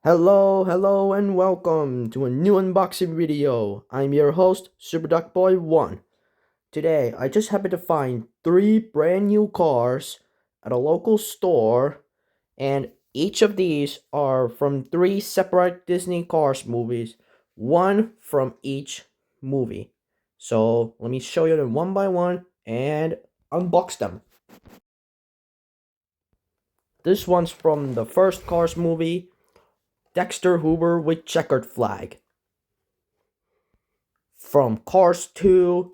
Hello, and welcome to a new unboxing video. I'm your host, SuperDuckBoy1. Today, I just happened to find 3 brand new cars at a local store, and each of these are from 3 separate Disney Cars movies, one from each movie. So, let me show you them one by one and unbox them. This one's from the first Cars movie, Dexter Hoover with checkered flag. From Cars 2,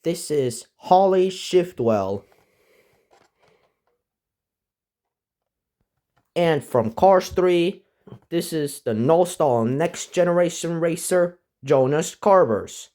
this is Holley Shiftwell. And from Cars 3, this is the no-stall next generation racer, Jonas Carvers.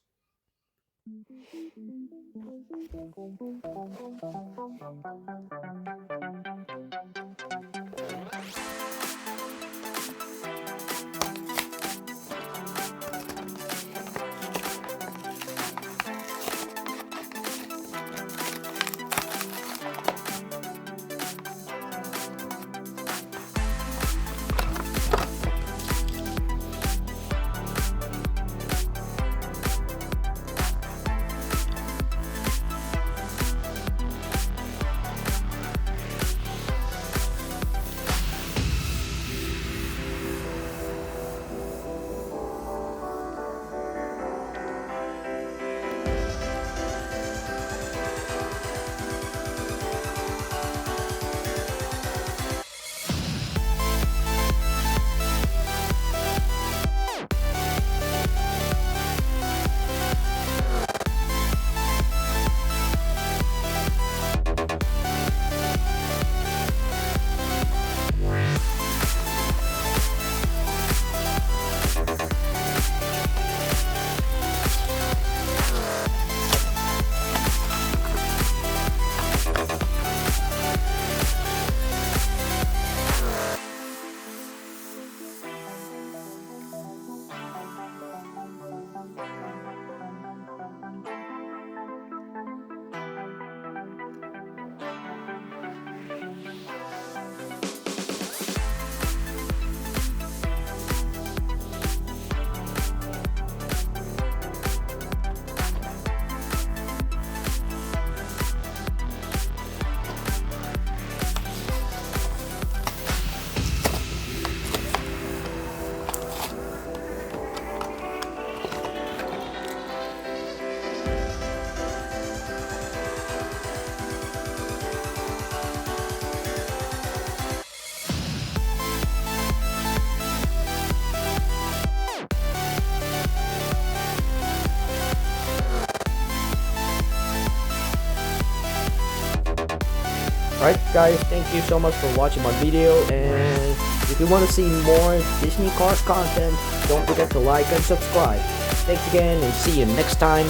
Alright guys, thank you so much for watching my video, and if you want to see more Disney Cars content, don't forget to like and subscribe. Thanks again, and see you next time.